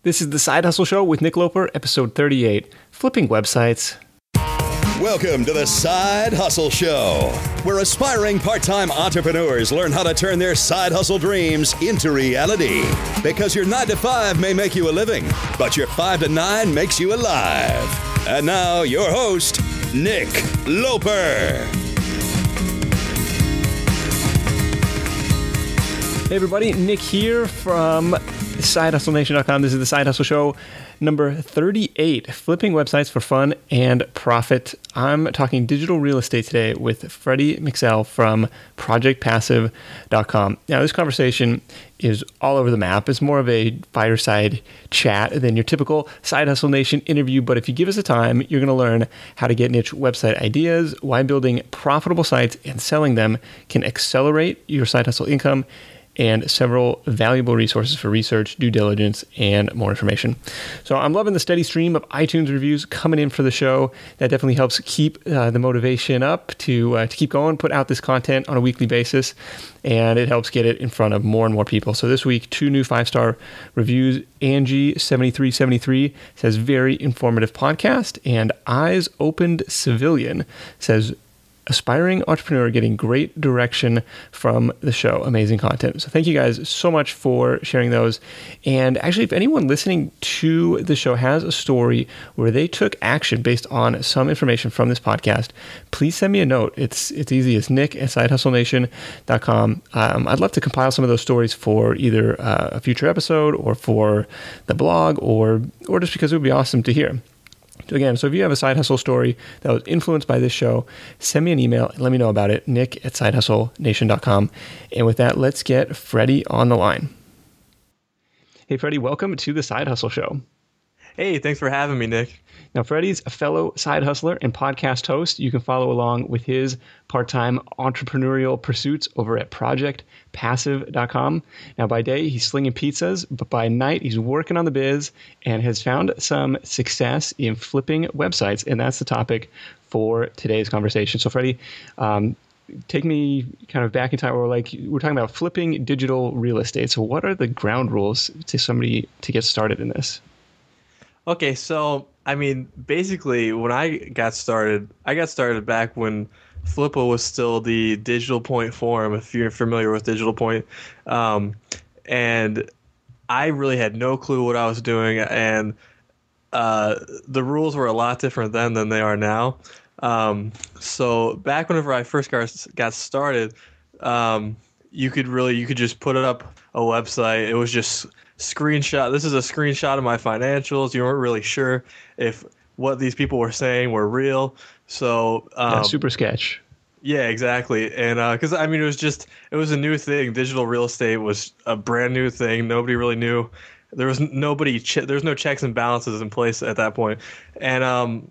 This is the Side Hustle Show with Nick Loper, episode 38, Flipping Websites. Welcome to the Side Hustle Show, where aspiring part-time entrepreneurs learn how to turn their side hustle dreams into reality. Because your 9 to 5 may make you a living, but your 5 to 9 makes you alive. And now, your host, Nick Loper. Hey everybody, Nick here from SideHustleNation.com. This is the Side Hustle Show number 38, Flipping Websites for Fun and Profit. I'm talking digital real estate today with Freddie from ProjectPassive.com. Now, this conversation is all over the map. It's more of a fireside chat than your typical Side Hustle Nation interview, but if you give us the time, you're going to learn how to get niche website ideas, why building profitable sites and selling them can accelerate your side hustle income, and several valuable resources for research, due diligence, and more information. So I'm loving the steady stream of iTunes reviews coming in for the show. That definitely helps keep the motivation up to keep going, put out this content on a weekly basis, and it helps get it in front of more and more people. So this week, 2 new 5-star reviews. Angie7373 says, very informative podcast, and Eyes Opened Civilian says, aspiring entrepreneur getting great direction from the show. Amazing content. So thank you guys so much for sharing those. And actually, if anyone listening to the show has a story where they took action based on some information from this podcast, please send me a note. It's easy. It's nick@sidehustlenation.com. I'd love to compile some of those stories for either a future episode or for the blog or just because it would be awesome to hear. Again, so if you have a side hustle story that was influenced by this show, send me an email and let me know about it, nick@sidehustlenation.com. And with that, let's get Freddie on the line. Hey, Freddie, welcome to the Side Hustle Show. Hey, thanks for having me, Nick. Now, Freddie's a fellow side hustler and podcast host. You can follow along with his part-time entrepreneurial pursuits over at ProjectPassive.com. Now, by day, he's slinging pizzas, but by night, he's working on the biz and has found some success in flipping websites, and that's the topic for today's conversation. So, Freddie, take me kind of back in time. We're talking about flipping digital real estate. So, what are the ground rules to somebody to get started in this? Okay, so, I mean, basically, when I got started back when Flippa was still the Digital Point forum, if you're familiar with Digital Point. And I really had no clue what I was doing, and the rules were a lot different then than they are now. So back whenever I first got started, you could just put up a website. It was just screenshot. This is a screenshot of my financials. You weren't really sure if what these people were saying were real. So super sketch. Yeah, exactly. And because I mean, it was a new thing. Digital real estate was a brand new thing. Nobody really knew. There was no checks and balances in place at that point. And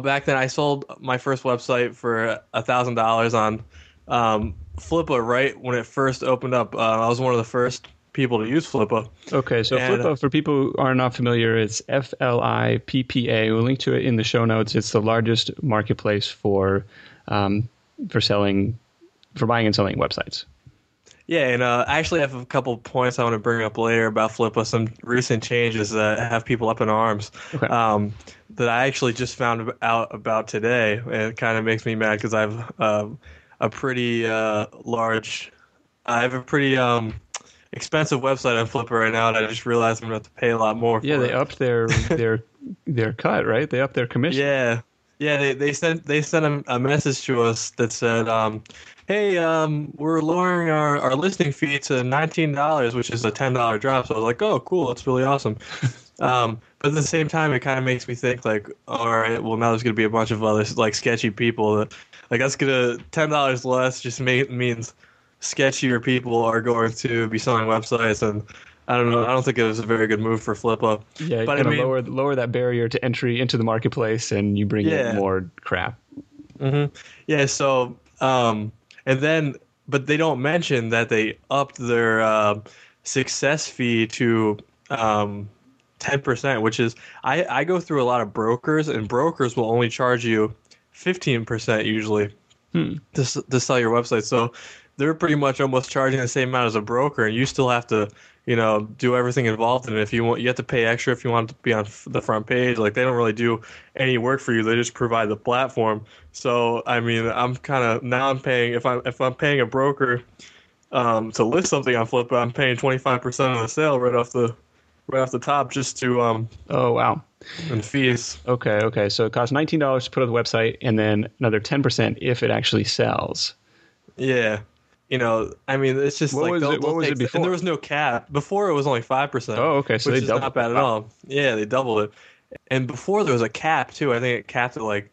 back then I sold my first website for $1,000 on Flippa right when it first opened up. I was one of the first people to use Flippa. Okay, so Flippa, for people who are not familiar, it's FLIPPA. We'll link to it in the show notes. It's the largest marketplace for buying and selling websites. Yeah, and I actually have a couple points I want to bring up later about Flippa, some recent changes that have people up in arms. Okay. That I actually just found out about today. And it kind of makes me mad because I have a pretty expensive website on Flippa right now, and I just realized I'm going to have to pay a lot more for it. Yeah, they upped their cut, right? They upped their commission. Yeah, they sent a message to us that said, hey, we're lowering our listing fee to $19, which is a $10 drop. So I was like, oh, cool, that's really awesome. But at the same time, it kind of makes me think, like, all right, well, now there's going to be a bunch of other, like, sketchy people that, like, that's going to $10 less just means sketchier people are going to be selling websites, and I don't know. I don't think it was a very good move for Flippa. Yeah, but lower that barrier to entry into the marketplace, and you bring in more crap. Mm-hmm. Yeah. So, but they don't mention that they upped their success fee to 10%, which is I go through a lot of brokers, and brokers will only charge you 15% usually to sell your website. So they're pretty much almost charging the same amount as a broker, and you still have to, do everything involved in it. If you want, you have to pay extra if you want to be on the front page. Like, they don't really do any work for you. They just provide the platform. So, I mean, I'm kind of now I'm paying if I'm paying a broker to list something on Flippa, I'm paying 25% of the sale right off the top just to Oh, wow. and fees. Okay. So it costs $19 to put on the website, and then another 10% if it actually sells. Yeah. I mean, it's just What like was it before? And there was no cap. Before it was only 5%. Oh, okay. So which they is doubled not bad it. at all. Yeah, they doubled it. And before there was a cap too. I think it capped at like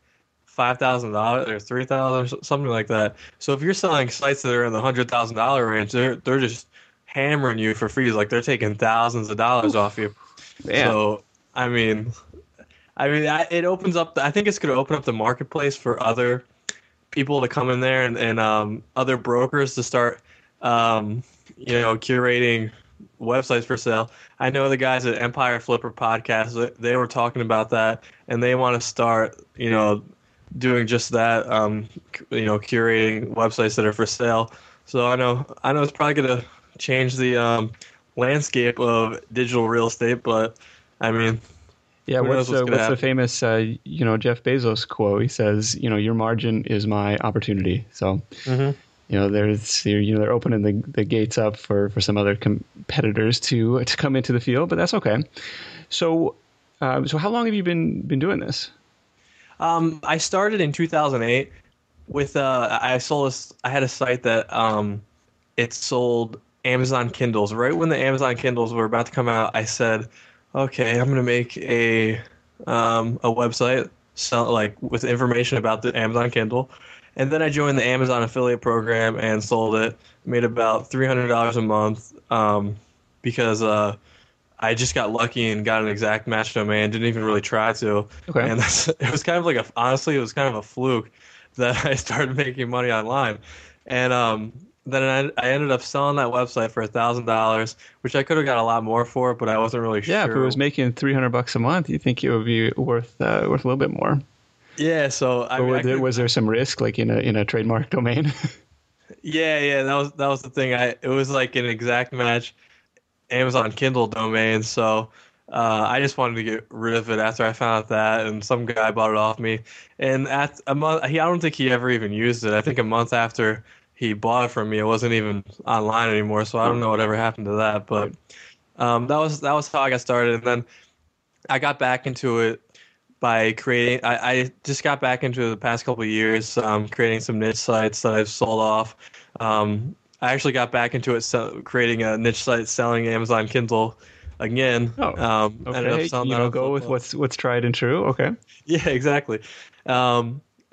$5,000 or $3,000, something like that. So if you're selling sites that are in the $100,000 range, they're just hammering you for fees. Like, they're taking thousands of dollars off you. Man. So I mean, it opens up. I think it's going to open up the marketplace for other people to come in there and other brokers to start, curating websites for sale. I know the guys at Empire Flipper Podcast, they were talking about that, and they want to start, doing just that, curating websites that are for sale. So I know it's probably going to change the landscape of digital real estate, but I mean, yeah, what's the famous, Jeff Bezos quote? He says, your margin is my opportunity. So, they're opening the gates up for some other competitors to come into the field, but that's okay. So how long have you been doing this? I started in 2008 with I had a site that it sold Amazon Kindles. Right when the Amazon Kindles were about to come out, I said, okay, I'm gonna make a website with information about the Amazon Kindle, and then I joined the Amazon affiliate program and sold it. Made about $300 a month because I just got lucky and got an exact match domain. Didn't even really try to, Okay. And it was kind of honestly, it was kind of a fluke that I started making money online, and then I ended up selling that website for $1,000, which I could have got a lot more for, but I wasn't really sure. Yeah, if it was making $300 a month, you think it would be worth a little bit more. Yeah, so was there some risk, like in a trademark domain? Yeah, that was the thing. It was like an exact match Amazon Kindle domain, so I just wanted to get rid of it after I found out that, and some guy bought it off me. And at a month, I don't think he ever even used it. I think a month after he bought it from me, it wasn't even online anymore, so I don't know whatever happened to that. But that was how I got started, and then I got back into it by creating. I just got back into it the past couple of years, creating some niche sites that I've sold off. I actually got back into it, creating a niche site selling Amazon Kindle again. Oh, okay. Go with what's tried and true. Okay. Yeah, exactly.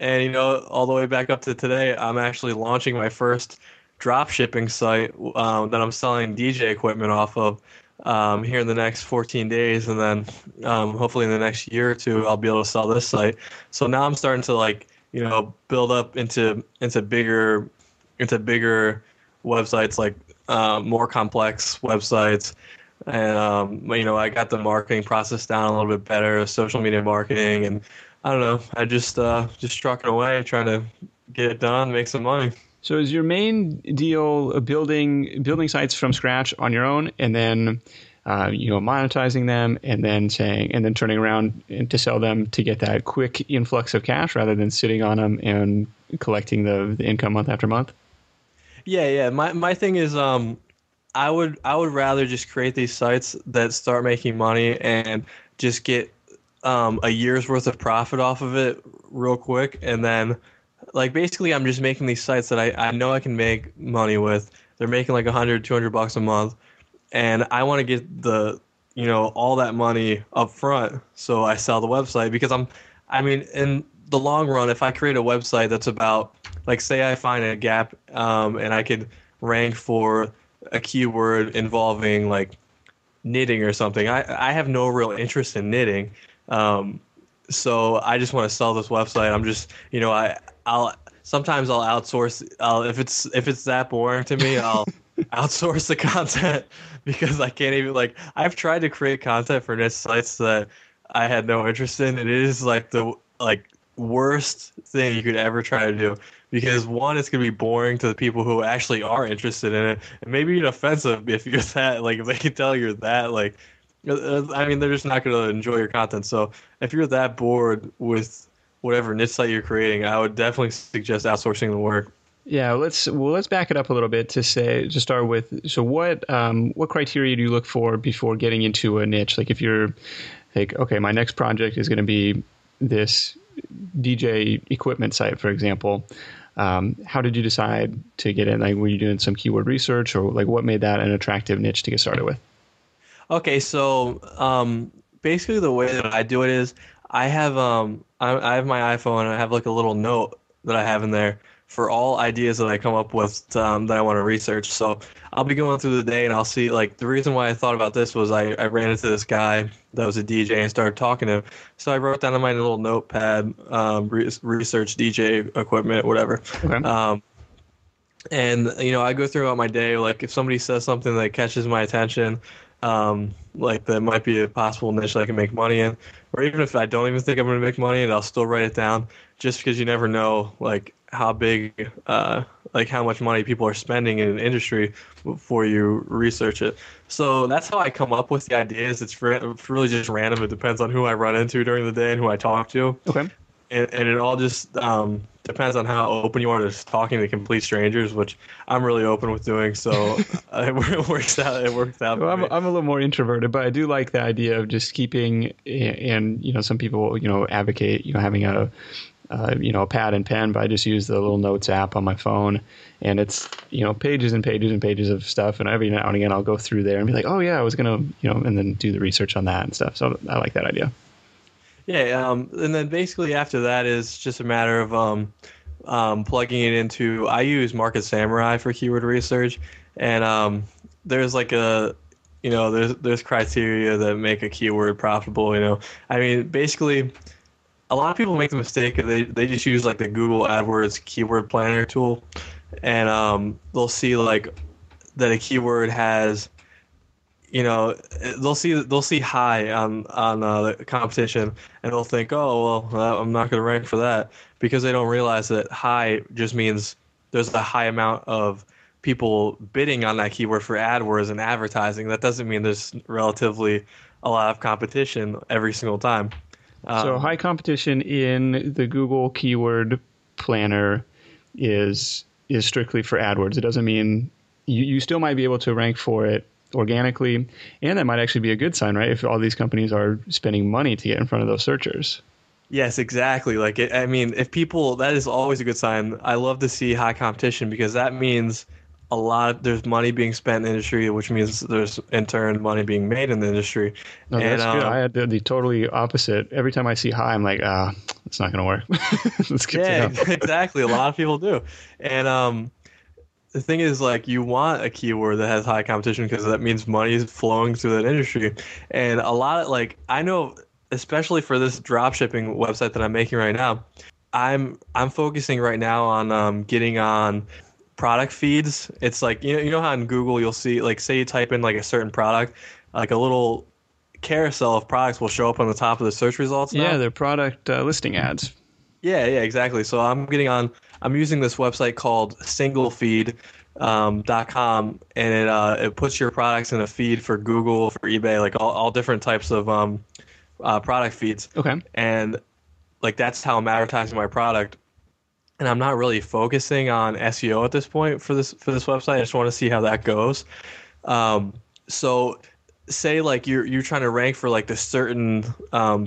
And all the way back up to today, I'm actually launching my first drop shipping site that I'm selling DJ equipment off of here in the next 14 days, and then hopefully in the next year or two, I'll be able to sell this site. So now I'm starting to build up into bigger websites, like more complex websites. And I got the marketing process down a little bit better, social media marketing, and I don't know. I just trucking away, trying to get it done, make some money. So is your main deal building sites from scratch on your own, and then monetizing them, and then turning around to sell them to get that quick influx of cash, rather than sitting on them and collecting the income month after month? Yeah. My thing is, I would rather just create these sites that start making money and just get a year's worth of profit off of it real quick, and then basically I'm just making these sites that I know I can make money with. They're making like $100-$200 a month, and I want to get the all that money up front, so I sell the website. Because in the long run, if I create a website that's about, say I find a gap and I could rank for a keyword involving knitting or something, I have no real interest in knitting. So I just want to sell this website. I'm just, I'll sometimes outsource. If it's that boring to me, I'll outsource the content, because I can't even I've tried to create content for niche sites that I had no interest in. And it is worst thing you could ever try to do, because one, it's going to be boring to the people who actually are interested in it, and maybe even offensive if you're that, like, if they can tell you're that, like, I mean, they're just not going to enjoy your content. So if you're that bored with whatever niche site you're creating, I would definitely suggest outsourcing the work. Yeah, let's back it up a little bit to start with. So what criteria do you look for before getting into a niche? Like if you're like, okay, my next project is going to be this DJ equipment site, for example. How did you decide to get in? Like, were you doing some keyword research, or like what made that an attractive niche to get started with? Okay, so basically the way that I do it is I have I have my iPhone, and I have like a little note that I have in there for all ideas that I come up with that I want to research. So I'll be going through the day, and I'll see, like, the reason why I thought about this was I ran into this guy that was a DJ and started talking to him. So I wrote down on my little notepad, research DJ equipment, whatever. Okay. And, you know, I go throughout my day, like if somebody says something that catches my attention, like that might be a possible niche that I can make money in, or even if I don't even think I'm going to make money in, I'll still write it down, just because you never know, like, how big, like how much money people are spending in an industry before you research it. So that's how I come up with the ideas. It's really just random. It depends on who I run into during the day and who I talk to. Okay. And it all just depends on how open you are to talking to complete strangers, which I'm really open with doing. So it works out. It works out. Well, I'm a little more introverted, but I do like the idea of just keeping, and, you know, some people, you know, advocate, you know, having a pad and pen, but I just use the little notes app on my phone, and it's, you know, pages and pages and pages of stuff. And every now and again, I'll go through there and be like, oh yeah, I was going to, you know, and then do the research on that and stuff. So I like that idea. Yeah. And then basically after that is just a matter of plugging it into, I use Market Samurai for keyword research. And there's like there's criteria that make a keyword profitable, you know. I mean, basically, a lot of people make the mistake of they just use like the Google AdWords keyword planner tool, and they'll see like that a keyword has, you know, they'll see high on the competition, and they'll think, oh well, I'm not going to rank for that, because they don't realize that high just means there's a high amount of people bidding on that keyword for AdWords and advertising. That doesn't mean there's relatively a lot of competition every single time. So high competition in the Google keyword planner is strictly for AdWords. It doesn't mean you still might be able to rank for it organically, and that might actually be a good sign, right? If all these companies are spending money to get in front of those searchers. Yes, exactly. Like, I mean, if people, that is always a good sign. I love to see high competition, because that means there's money being spent in the industry, which means there's in turn money being made in the industry. No, that's good. I had the totally opposite. Every time I see high, I'm like, it's not going to work. Let's get exactly. A lot of people do. And the thing is, like, you want a keyword that has high competition, because that means money is flowing through that industry. And a lot of, like, I know, especially for this dropshipping website that I'm making right now, I'm focusing right now on getting on product feeds. It's like, you know how in Google you'll see, like, say you type in like a certain product, like a little carousel of products will show up on the top of the search results now. Yeah, they're product listing ads. Yeah, exactly. So I'm using this website called singlefeed.com, and it puts your products in a feed for Google, for eBay, like all different types of product feeds. Okay. And like, that's how I'm advertising my product. And I'm not really focusing on SEO at this point for this website. I just want to see how that goes. So say like you're trying to rank for like this certain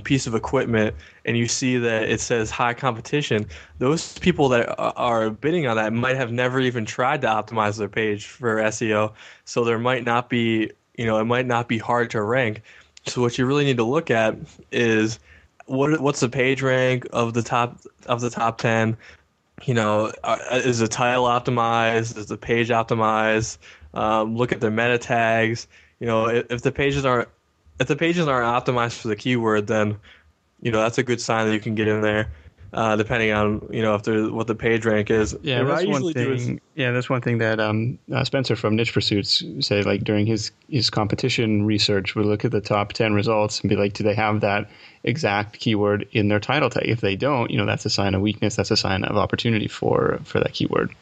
piece of equipment, and you see that it says high competition. Those people that are bidding on that might have never even tried to optimize their page for SEO. So there might not be, it might not be hard to rank. So what you really need to look at is what's the page rank of the top 10. Is the title optimized? Is the page optimized? Look at the meta tags. If the pages aren't optimized for the keyword, then that's a good sign that you can get in there. depending on if there's what the page rank is. Yeah, and that's one thing. Yeah, that's one thing that Spencer from Niche Pursuits said. Like during his competition research, would look at the top 10 results and be like, do they have that exact keyword in their title tag? If they don't, that's a sign of weakness. That's a sign of opportunity for that keyword.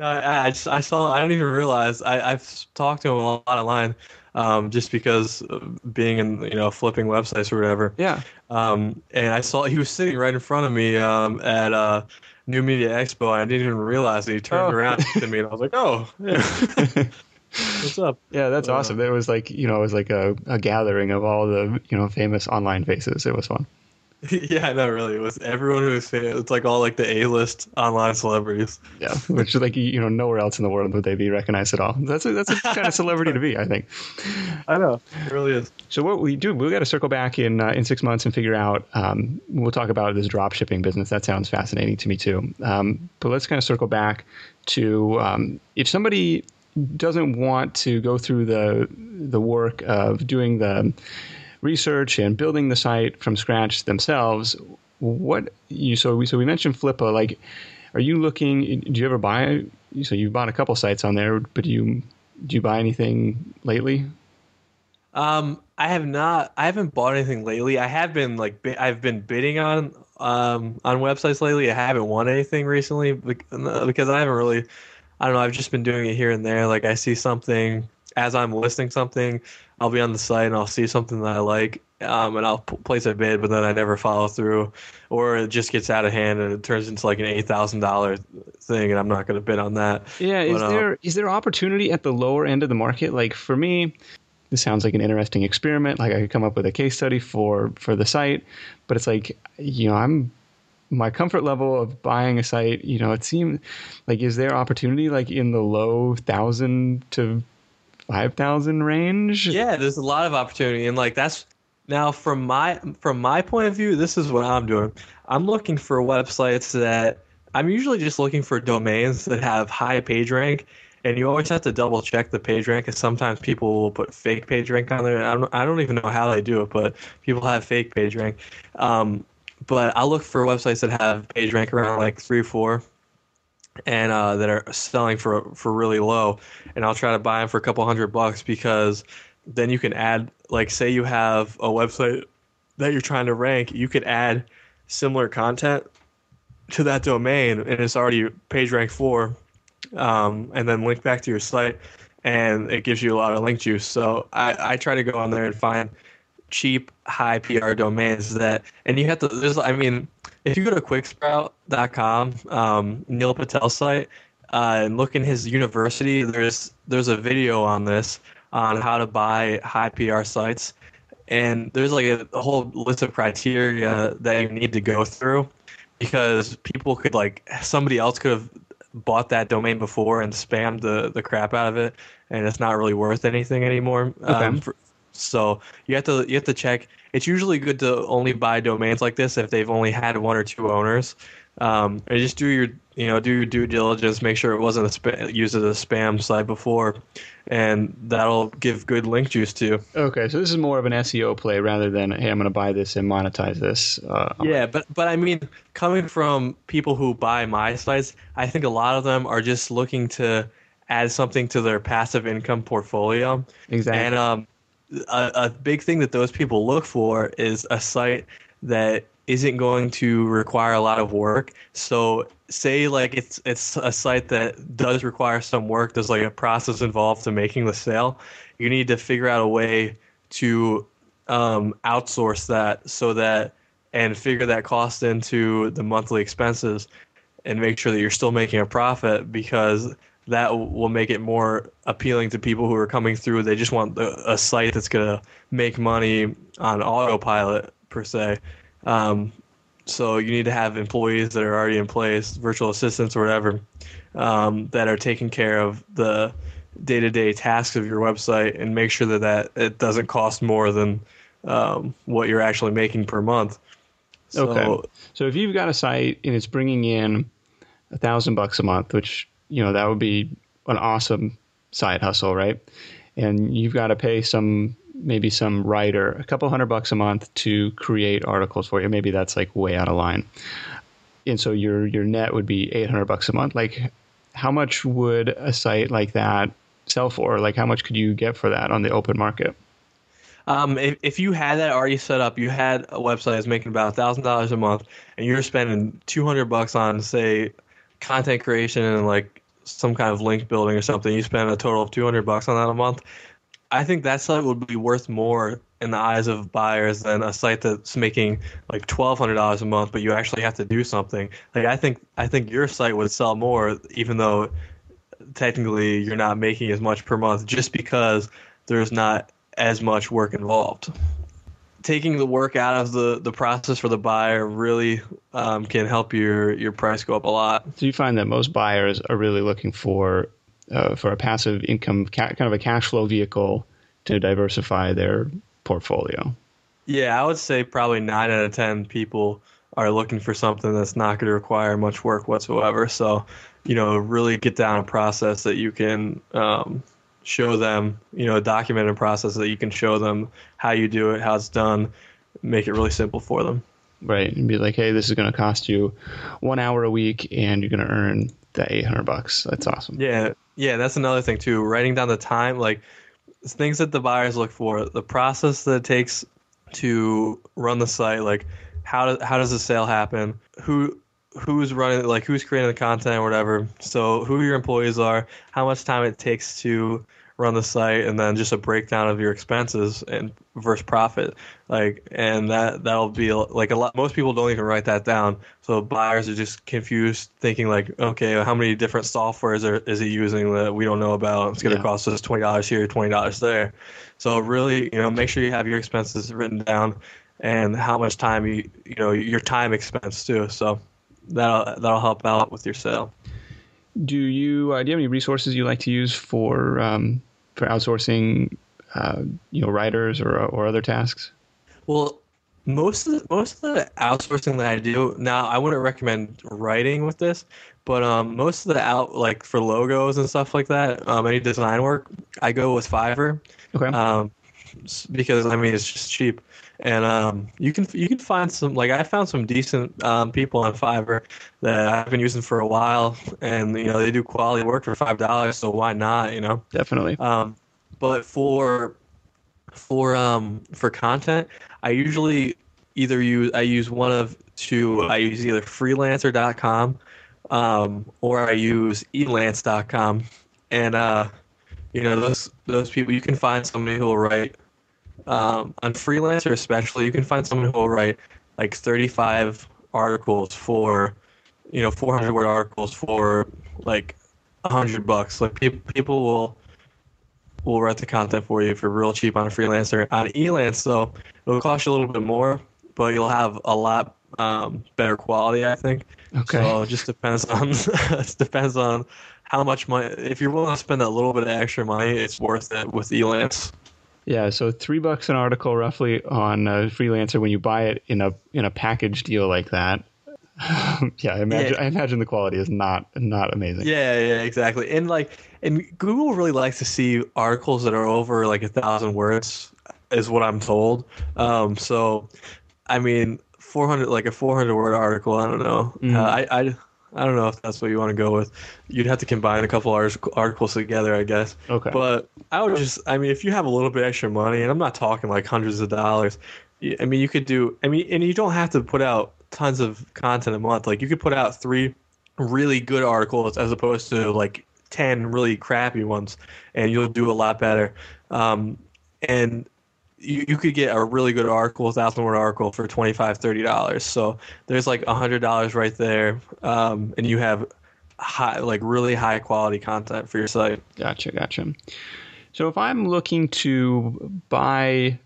I didn't even realize. I've talked to him a lot online, just because of being in flipping websites or whatever. Yeah. And I saw he was sitting right in front of me at New Media Expo, and I didn't even realize that he turned around to me, and I was like, "Oh, yeah. What's up?" Yeah, that's awesome. There was like it was like a gathering of all the famous online faces. It was fun. Yeah, no, really. It was everyone who was famous. It's like all like the A-list online celebrities. Yeah, which like nowhere else in the world would they be recognized at all. That's a kind of celebrity to be, I think. I know, it really is. So what we got to circle back in 6 months and figure out. We'll talk about this drop shipping business. That sounds fascinating to me too. But let's kind of circle back to if somebody doesn't want to go through the work of doing the research and building the site from scratch themselves. So we mentioned Flippa. Like, are you looking? Do you ever buy? So you bought a couple sites on there, but do you buy anything lately? I have not. I haven't bought anything lately. I have been I've been bidding on websites lately. I haven't won anything recently because I haven't really. I don't know. I've just been doing it here and there. Like I see something as I'm listing something. I'll be on the site and I'll see something that I like, and I'll place a bid, but then I never follow through, or it just gets out of hand and it turns into like an $8,000 thing, and I'm not going to bid on that. Yeah, is there opportunity at the lower end of the market? Like for me, this sounds like an interesting experiment. Like I could come up with a case study for the site, but it's like my comfort level of buying a site. It seems like is there opportunity like in the low 1,000 to 5,000 range? Yeah, there's a lot of opportunity, and like that's now from my point of view, this is what I'm doing. I'm looking for websites that I'm usually just looking for domains that have high page rank, and you always have to double check the page rank, because sometimes people will put fake page rank on there. I don't even know how they do it, but people have fake page rank. But I look for websites that have page rank around like 3 or 4. And that are selling for really low, and I'll try to buy them for a couple $100, because then you can add, like, say you have a website that you're trying to rank, you could add similar content to that domain, and it's already page rank 4, and then link back to your site, and it gives you a lot of link juice. So I try to go on there and find cheap, high PR domains and you have to. If you go to quicksprout.com, Neil Patel's site, and look in his university, there's a video on this, on how to buy high PR sites, and there's like a whole list of criteria that you need to go through, because people could, like, somebody else could have bought that domain before and spammed the crap out of it, and it's not really worth anything anymore. Okay. So you have to check. It's usually good to only buy domains like this if they've only had 1 or 2 owners. And just do your due diligence. Make sure it wasn't used as a spam site before, and that'll give good link juice too. Okay, so this is more of an SEO play rather than, hey, I'm going to buy this and monetize this. Yeah, but I mean, coming from people who buy my sites, I think a lot of them are just looking to add something to their passive income portfolio. Exactly. And a big thing that those people look for is a site that isn't going to require a lot of work. So say like it's a site that does require some work, there's like a process involved to making the sale. You need to figure out a way to outsource that and figure that cost into the monthly expenses, and make sure that you're still making a profit, because that will make it more appealing to people who are coming through. They just want a site that's going to make money on autopilot, per se. So you need to have employees that are already in place, virtual assistants or whatever, that are taking care of the day-to-day tasks of your website, and make sure that it doesn't cost more than what you're actually making per month. Okay. So if you've got a site and it's bringing in $1,000 a month, which that would be an awesome side hustle, right? And you've got to pay maybe some writer a couple $100 a month to create articles for you. Maybe that's like way out of line. and so your net would be $800 a month. Like, how much would a site like that sell for? Like, how much could you get for that on the open market? If you had that already set up, you had a website that's making about $1,000 a month, and you're spending $200 on, say, content creation and like some kind of link building or something, you spend a total of $200 on that a month. I think that site would be worth more in the eyes of buyers than a site that's making like $1,200 a month, but you actually have to do something. Like I think your site would sell more, even though technically you're not making as much per month, just because there's not as much work involved. Taking the work out of the process for the buyer really can help your price go up a lot. So you find that most buyers are really looking for a passive income, kind of a cash flow vehicle to diversify their portfolio. Yeah, I would say probably 9 out of 10 people are looking for something that's not going to require much work whatsoever. So, really get down a process that you can show them, a documented process that you can show them how you do it, how it's done, make it really simple for them. Right. And be like, hey, this is going to cost you 1 hour a week and you're going to earn that $800. That's awesome. Yeah. Yeah. That's another thing too. Writing down the time, like things that the buyers look for, the process that it takes to run the site, like how does the sale happen? Who's running, like who's creating the content or whatever. So who your employees are, how much time it takes to run the site, and then just a breakdown of your expenses and versus profit. And that'll be like a lot. Most people don't even write that down. So buyers are just confused, thinking like, okay, how many different softwares is he using that we don't know about? It's going to cost us $20 here, $20 there. So really, make sure you have your expenses written down and how much time your time expense too. So that'll help out with your sale. Do you have any resources you like to use for outsourcing, writers or other tasks? Well, most of the outsourcing that I do now, I wouldn't recommend writing with this, but most of the for logos and stuff like that, any design work, I go with Fiverr. Okay. Because it's just cheap. And you can find some, like I found some decent people on Fiverr that I've been using for a while, and they do quality work for $5, so why not? Definitely. But for content, I usually use one of two. I use either freelancer.com or I use elance.com, and those people, you can find somebody who will write. On Freelancer especially, you can find someone who will write like 35 articles for, 400-word articles for like $100. Like people will write the content for you for real cheap on Freelancer. On Elance, though, it'll cost you a little bit more, but you'll have a lot better quality, I think. Okay. So it just depends on how much money. If you're willing to spend a little bit of extra money, it's worth it with Elance. Yeah, so $3 an article roughly on Freelancer when you buy it in a package deal like that. I imagine the quality is not amazing. Yeah, exactly. And Google really likes to see articles that are over like 1,000 words, is what I'm told. 400, like a 400-word article, I don't know. Mm-hmm. I don't know if that's what you want to go with. You'd have to combine a couple articles together, I guess. Okay. But I would if you have a little bit extra money, and I'm not talking like hundreds of dollars, you could do, and you don't have to put out tons of content a month. Like you could put out 3 really good articles as opposed to like 10 really crappy ones, and you'll do a lot better. And you could get a really good article, 1,000-word article for $25, $30. So there's like $100 right there, and you have really high quality content for your site. Gotcha. So if I'm looking to buy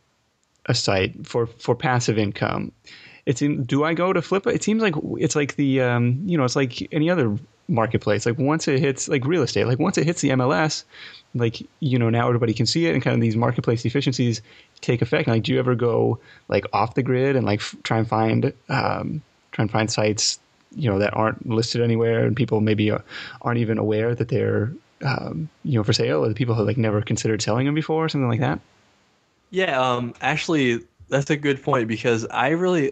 a site for passive income, do I go to Flippa? It seems like it's like the it's like any other marketplace. Like once it hits like real estate, like once it hits the MLS, now everybody can see it, and kind of these marketplace efficiencies take effect. Like, do you ever go like off the grid and like try and find sites that aren't listed anywhere, and people maybe aren't even aware that they're for sale, or the people who like never considered selling them before, or something like that? Yeah, actually, that's a good point, because I really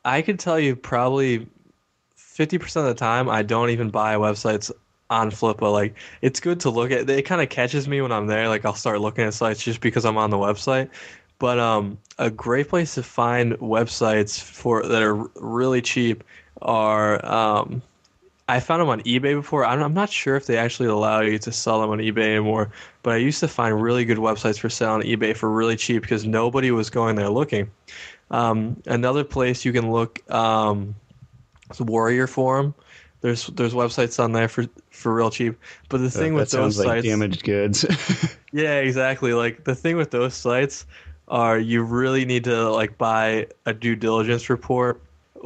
I could tell you probably 50% of the time, I don't even buy websites on Flippa. Like, it's good to look at. It kind of catches me when I'm there. Like, I'll start looking at sites just because I'm on the website. But a great place to find websites for that are really cheap are I found them on eBay before. I'm not sure if they actually allow you to sell them on eBay anymore, but I used to find really good websites for sale on eBay for really cheap because nobody was going there looking. Another place you can look is Warrior Forum. There's websites on there for real cheap. But the thing with those sounds like sites, damaged goods. yeah, exactly. Like the thing with those sites are you really need to like buy a due diligence report,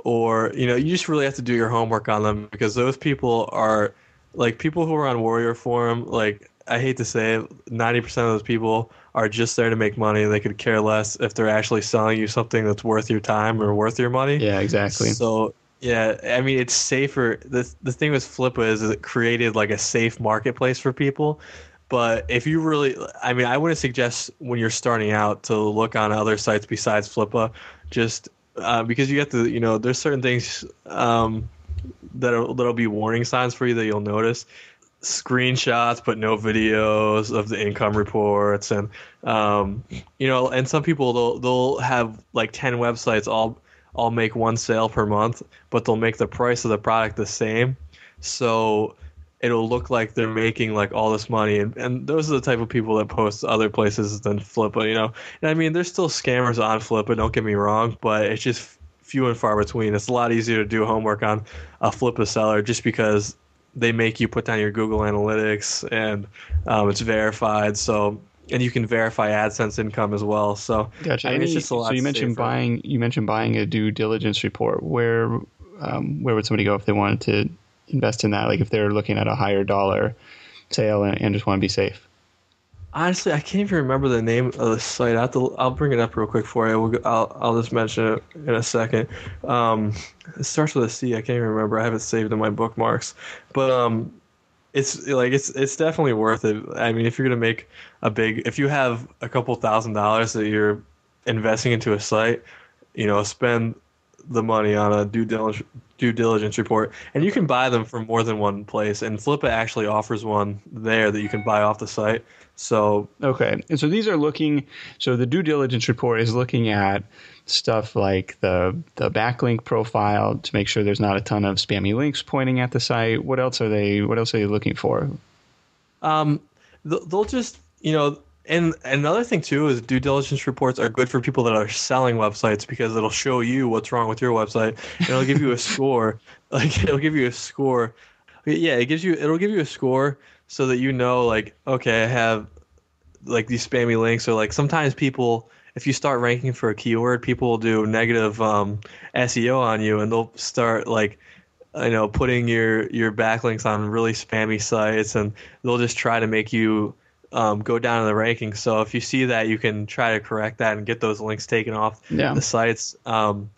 or you just really have to do your homework on them because those people are like people who are on Warrior Forum. Like I hate to say it, 90% of those people are just there to make money. They could care less if they're actually selling you something that's worth your time or worth your money. Yeah, exactly. So yeah, I mean it's safer. The thing with Flippa is it created like a safe marketplace for people. But if you really, I mean, I wouldn't suggest when you're starting out to look on other sites besides Flippa, just because you have to, there's certain things that'll be warning signs for you that you'll notice. Screenshots, but no videos of the income reports, and and some people they'll have like 10 websites all make one sale per month, but they'll make the price of the product the same. So it'll look like they're making like all this money, and those are the type of people that post other places than Flippa, And I mean, there's still scammers on Flippa, don't get me wrong, but it's just few and far between. It's a lot easier to do homework on a Flippa seller just because they make you put down your Google Analytics and it's verified. So, and you can verify AdSense income as well. So, gotcha. I mean, it's just a lot. So you mentioned buying a due diligence report. Where would somebody go if they wanted to invest in that? Like if they're looking at a higher dollar sale and just want to be safe. Honestly, I can't even remember the name of the site. I'll bring it up real quick for you. I'll just mention it in a second. It starts with a C. I can't even remember. I have it saved in my bookmarks. But it's definitely worth it. I mean, if you're gonna make if you have a couple $1,000s that you're investing into a site, spend the money on a due diligence report, and you can buy them from more than one place. And Flippa actually offers one there that you can buy off the site. So okay, and so these are so the due diligence report is looking at stuff like the backlink profile to make sure there's not a ton of spammy links pointing at the site. What else are they looking for? They'll just and another thing too is due diligence reports are good for people that are selling websites because it'll show you what's wrong with your website and it'll give you a score. It'll give you a score. Yeah, it'll give you a score so that like, okay, I have like these spammy links, or like sometimes people, if you start ranking for a keyword, people will do negative SEO on you, and they'll start like putting your backlinks on really spammy sites, and they'll just try to make you go down in the rankings. So if you see that, you can try to correct that and get those links taken off the sites. And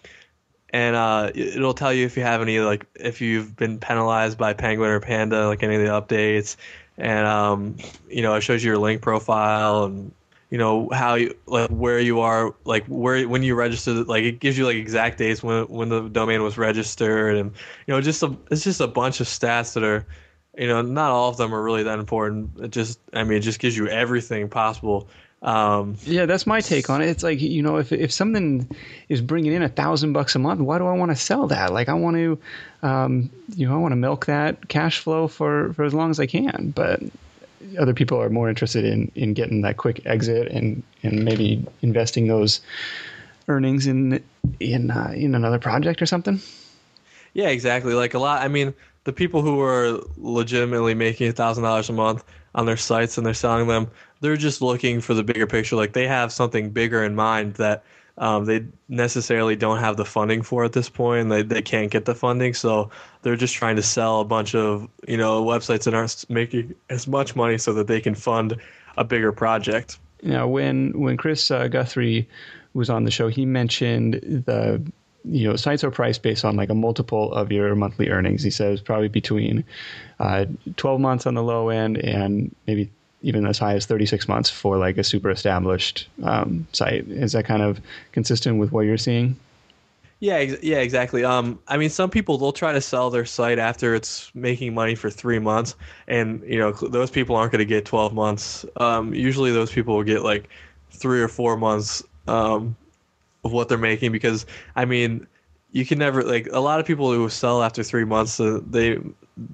it'll tell you if you have any, like if you've been penalized by Penguin or Panda, like any of the updates. And it shows you your link profile and how you, like where you are, like when you registered, like it gives you like exact dates when the domain was registered, and it's just a bunch of stats that are not all of them are really that important. It just gives you everything possible. Yeah, that's my take on it. It's like, if something is bringing in $1,000 a month, why do I want to sell that? Like I want to, I want to milk that cash flow for as long as I can. But other people are more interested in getting that quick exit and maybe investing those earnings in another project or something. Yeah, exactly. Like the people who are legitimately making $1,000 a month on their sites and they're selling them, they're just looking for the bigger picture. Like they have something bigger in mind that they necessarily don't have the funding for at this point. They can't get the funding, so they're just trying to sell a bunch of websites that aren't making as much money so that they can fund a bigger project. When Chris Guthrie was on the show, he mentioned the sites are priced based on like a multiple of your monthly earnings. He says probably between 12 months on the low end and maybe even as high as 36 months for like a super established site. Is that kind of consistent with what you're seeing? Yeah, yeah, exactly. I mean, some people they'll try to sell their site after it's making money for 3 months, and those people aren't going to get 12 months. Usually, those people will get like 3 or 4 months of what they're making because I mean, you can never like a lot of people who sell after 3 months. It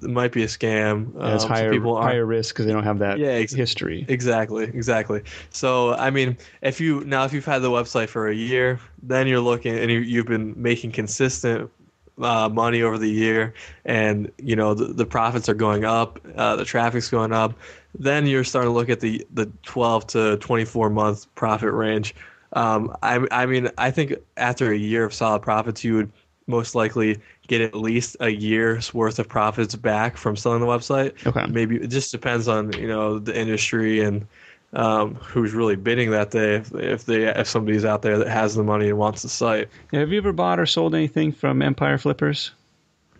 might be a scam. Yeah, it's So people aren't. higher risk because they don't have that Yeah, history. exactly. So, I mean, if you've had the website for a year, then you're looking and you've been making consistent money over the year, and the profits are going up, the traffic's going up. Then you're starting to look at the 12 to 24 month profit range. I mean, I think after a year of solid profits, you would most likely get at least a year's worth of profits back from selling the website. Okay. Maybe it just depends on the industry and who's really bidding that day. If somebody's out there that has the money and wants the site. Now, have you ever bought or sold anything from Empire Flippers?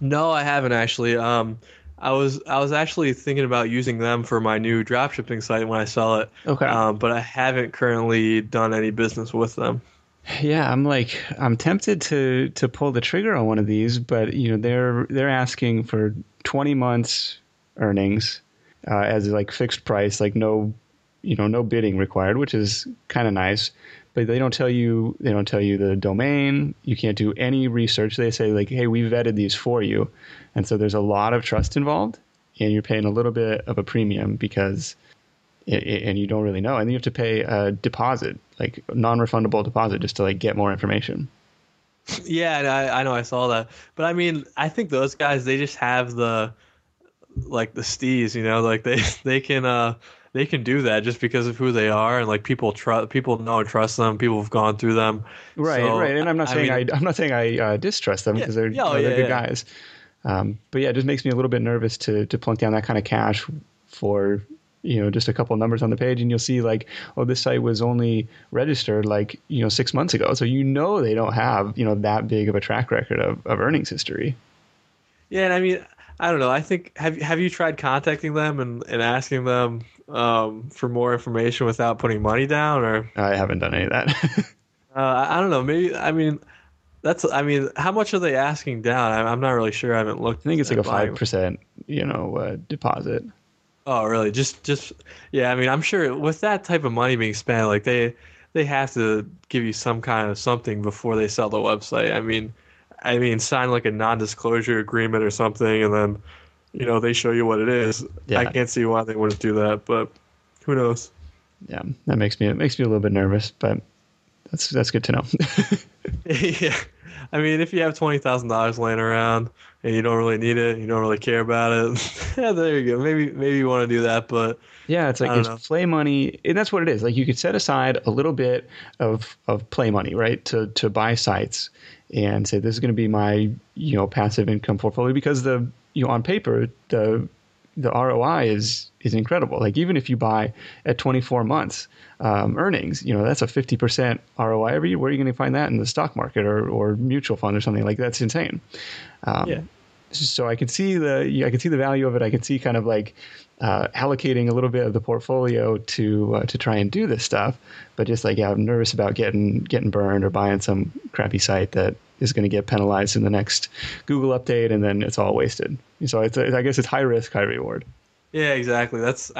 No, I haven't actually. I was actually thinking about using them for my new dropshipping site when I sell it. Okay. But I haven't currently done any business with them. Yeah, I'm tempted to pull the trigger on one of these, but they're asking for 20 months earnings as like fixed price, like no bidding required, which is kind of nice. But they don't tell you the domain. You can't do any research. They say like, hey, we vetted these for you, and so there's a lot of trust involved, and you're paying a little bit of a premium because. And you don't really know, and you have to pay a deposit, like non-refundable deposit, just to like get more information. Yeah, and I know I saw that, but I mean, I think those guys they just have the steez, like they can do that just because of who they are, and like people know and trust them. People have gone through them, right. And I'm not saying I distrust them because they're good guys. But yeah, it just makes me a little bit nervous to plunk down that kind of cash for. Just a couple of numbers on the page, and you'll see like, oh, this site was only registered 6 months ago. So they don't have that big of a track record of earnings history. Yeah, and I mean, I don't know. I think have you tried contacting them and asking them for more information without putting money down? Or I haven't done any of that. I don't know. Maybe how much are they asking down? I'm not really sure. I haven't looked. I think it's like a 5% deposit. Oh, really? Just yeah. I mean, I'm sure with that type of money being spent, like they have to give you some kind of something before they sell the website. I mean, sign like a non-disclosure agreement or something, and then they show you what it is. Yeah. I can't see why they wouldn't do that, but who knows? Yeah, that makes me a little bit nervous, but that's good to know. Yeah. I mean, if you have $20,000 laying around and you don't really need it, you don't really care about it, yeah, there you go. Maybe you want to do that, but yeah, it's like it's play money, and that's what it is. Like you could set aside a little bit of play money, right, to buy sites and say this is going to be my passive income portfolio because on paper the ROI is incredible. Like even if you buy at 24 months earnings, that's a 50% ROI every year. Where are you going to find that in the stock market or mutual fund or something like that's insane? Yeah. So I can see the value of it. I can see kind of like allocating a little bit of the portfolio to try and do this stuff. But just like, yeah, I'm nervous about getting burned or buying some crappy site that is going to get penalized in the next Google update, and then it's all wasted. So I guess it's high risk, high reward. Yeah, exactly. That's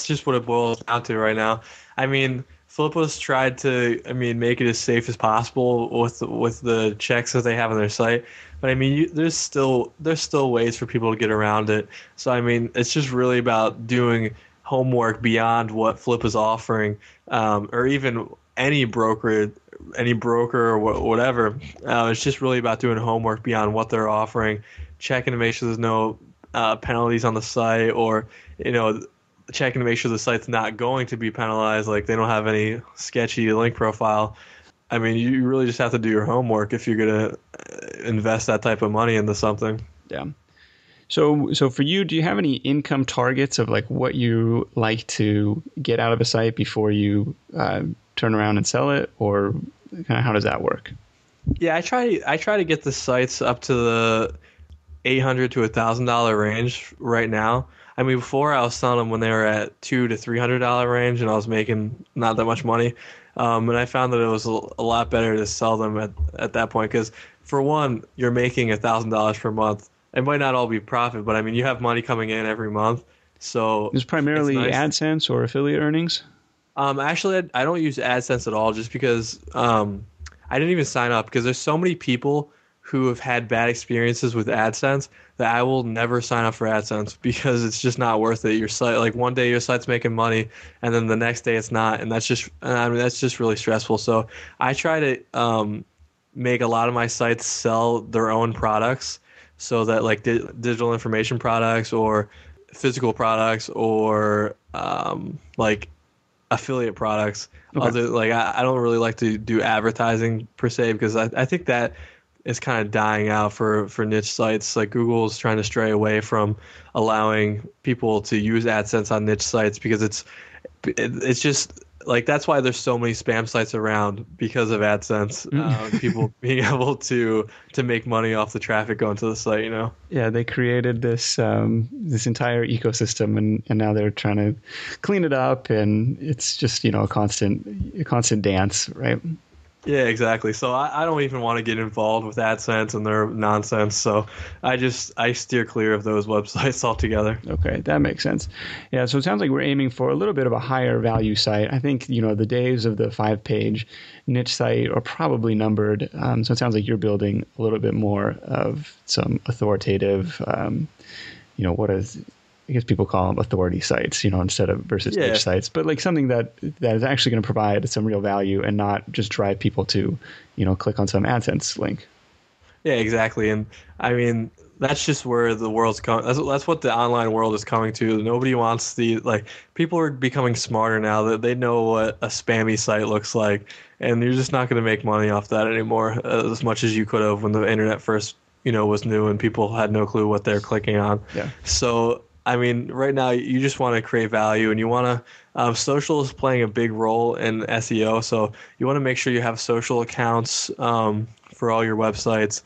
just what it boils down to right now. I mean, Flippa's tried to, make it as safe as possible with the checks that they have on their site. But I mean, there's still ways for people to get around it. So I mean, it's just really about doing homework beyond what Flippa's offering, or even any broker or whatever. It's just really about doing homework beyond what they're offering, checking to make sure there's no penalties on the site, or checking to make sure the site's not going to be penalized, like they don't have any sketchy link profile. I mean, you really just have to do your homework if you're going to invest that type of money into something. Yeah. So for you, do you have any income targets of like what you like to get out of a site before you turn around and sell it, or kind of how does that work? Yeah, I try to get the sites up to the $800 to $1,000 range right now. I mean, before I was selling them when they were at $200 to $300 range, and I was making not that much money. And I found that it was a lot better to sell them at that point because, for one, you're making $1,000 per month. It might not all be profit, but I mean, you have money coming in every month. So It's primarily nice. AdSense or affiliate earnings? Actually, I don't use AdSense at all just because I didn't even sign up because there's so many people who have had bad experiences with AdSense that I will never sign up for AdSense because it's just not worth it. Your site, like one day your site's making money and then the next day it's not, and that's just really stressful. So I try to make a lot of my sites sell their own products so that like digital information products or physical products or like affiliate products. Okay. I don't really like to do advertising per se because I think that is kind of dying out for niche sites. Like Google's trying to stray away from allowing people to use AdSense on niche sites because it's just like that's why there's so many spam sites around because of AdSense. People being able to make money off the traffic going to the site, you know. Yeah, they created this entire ecosystem, and now they're trying to clean it up, and it's just a constant dance, right? Yeah, exactly. So I don't even want to get involved with AdSense and their nonsense. So I steer clear of those websites altogether. Okay, that makes sense. Yeah, so it sounds like we're aiming for a little bit of a higher value site. I think the days of the 5-page niche site are probably numbered. So it sounds like you're building a little bit more of some authoritative, what is, I guess people call them authority sites, instead of versus niche sites, but like something that is actually going to provide some real value and not just drive people to, click on some AdSense link. Yeah, exactly. And I mean, that's just where the world's coming. That's what the online world is coming to. Nobody wants people are becoming smarter now that they know what a spammy site looks like. And you're just not going to make money off that anymore as much as you could have when the internet first, was new and people had no clue what they're clicking on. Yeah. So, I mean, right now you just want to create value and you want to, social is playing a big role in SEO. So you want to make sure you have social accounts for all your websites.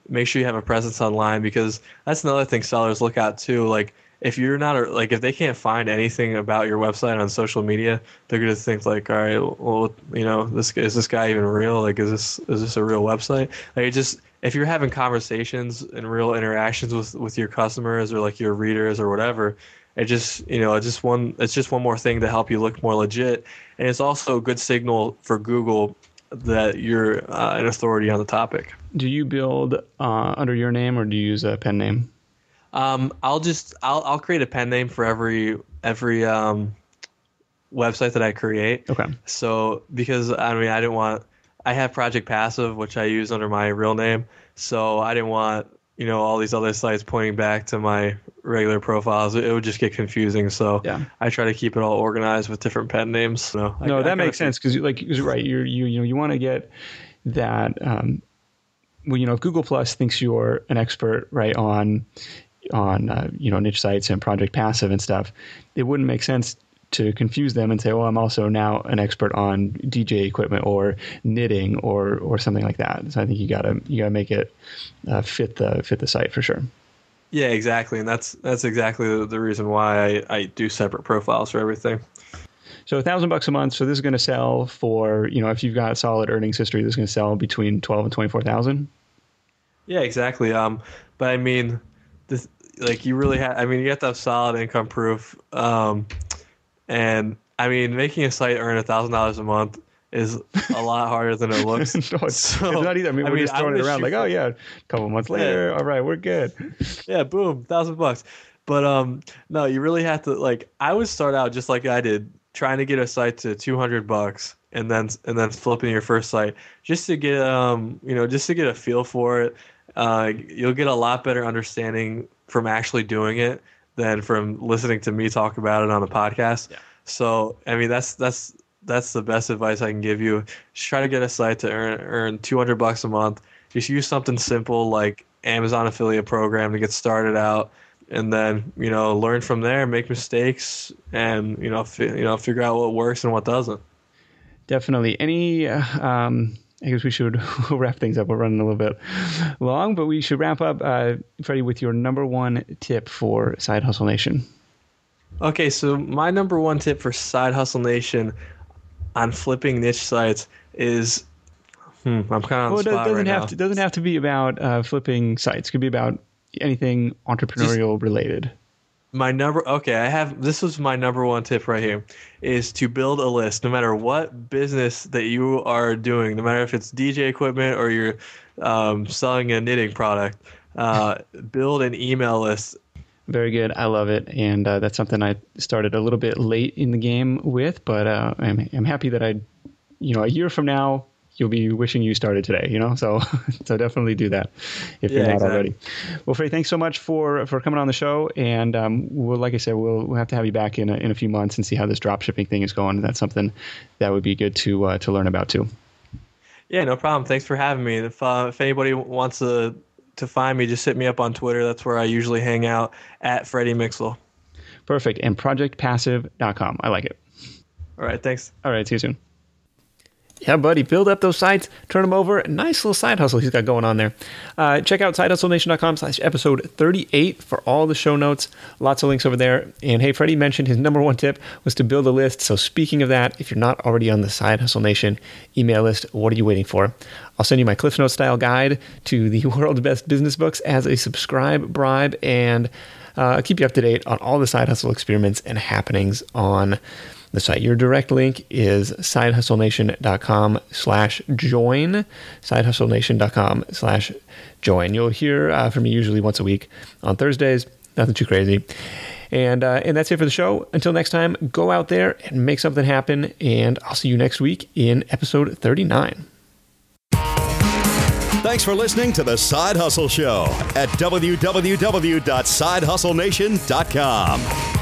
Make sure you have a presence online because that's another thing sellers look at too. Like if you're not if they can't find anything about your website on social media, they're going to think like, all right, well, is this guy even real? Like, is this a real website? Like if you're having conversations and real interactions with your customers or like your readers or whatever, it's just one more thing to help you look more legit. And it's also a good signal for Google that you're an authority on the topic. Do you build under your name or do you use a pen name? I'll create a pen name for every website that I create. Okay. So because I have Project Passive, which I use under my real name. So I didn't want, all these other sites pointing back to my regular profiles. It would just get confusing. So yeah. I try to keep it all organized with different pen names. That makes sense because you're right. You want to get that. If Google Plus thinks you're an expert, right, on niche sites and Project Passive and stuff, it wouldn't make sense to confuse them and say, "Oh, I'm also now an expert on DJ equipment or knitting or something like that." So I think you gotta make it fit the site for sure. Yeah, exactly, and that's exactly the reason why I do separate profiles for everything. So $1,000 a month. So this is going to sell for if you've got solid earnings history, this is going to sell between 12 and 24,000. Yeah, exactly. But I mean, you really have. I mean, you have to have solid income proof. And I mean, making a site earn $1,000 a month is a lot harder than it looks. It's not either. I mean, we're just throwing it around like, oh yeah, a couple months later, all right, we're good. Yeah, boom, $1,000. But no, you really have to I would start out just like I did, trying to get a site to $200 and then flipping your first site just to get just to get a feel for it. You'll get a lot better understanding from actually doing it than from listening to me talk about it on a podcast. Yeah. So, I mean, that's the best advice I can give you. Just try to get a site to earn $200 a month. Just use something simple like Amazon affiliate program to get started out, and then learn from there, make mistakes, and figure out what works and what doesn't. Definitely. Any I guess we should wrap things up. We're running a little bit long, but we should wrap up, Freddie, with your number one tip for Side Hustle Nation. Okay, so my number one tip for Side Hustle Nation, on flipping niche sites is, I'm kind of on the spot right now. It doesn't have to be about flipping sites. It could be about anything entrepreneurial related. This was my number one tip right here, is to build a list. No matter what business that you are doing, no matter if it's DJ equipment or you're selling a knitting product, build an email list. Very good. I love it. And that's something I started a little bit late in the game with, but I'm happy that a year from now, you'll be wishing you started today, so definitely do that if you're not already. Well, Freddie, thanks so much for coming on the show. And like I said, we'll have to have you back in a few months and see how this drop shipping thing is going. And that's something that would be good to learn about too. Yeah, no problem. Thanks for having me. If anybody wants to find me, just hit me up on Twitter. That's where I usually hang out, at Freddie Mixel. Perfect. And projectpassive.com. I like it. All right. Thanks. All right. See you soon. Yeah, buddy, build up those sites, turn them over. Nice little side hustle he's got going on there. Check out sidehustlenation.com/episode 38 for all the show notes. Lots of links over there. And hey, Freddie mentioned his number one tip was to build a list. So speaking of that, if you're not already on the Side Hustle Nation email list, what are you waiting for? I'll send you my Cliff Notes style guide to the world's best business books as a subscribe bribe, and keep you up to date on all the side hustle experiments and happenings on the site. Your direct link is sidehustlenation.com/join, sidehustlenation.com/join. You'll hear from me usually once a week on Thursdays. Nothing too crazy. And that's it for the show. Until next time, go out there and make something happen. And I'll see you next week in episode 39. Thanks for listening to The Side Hustle Show at www.sidehustlenation.com.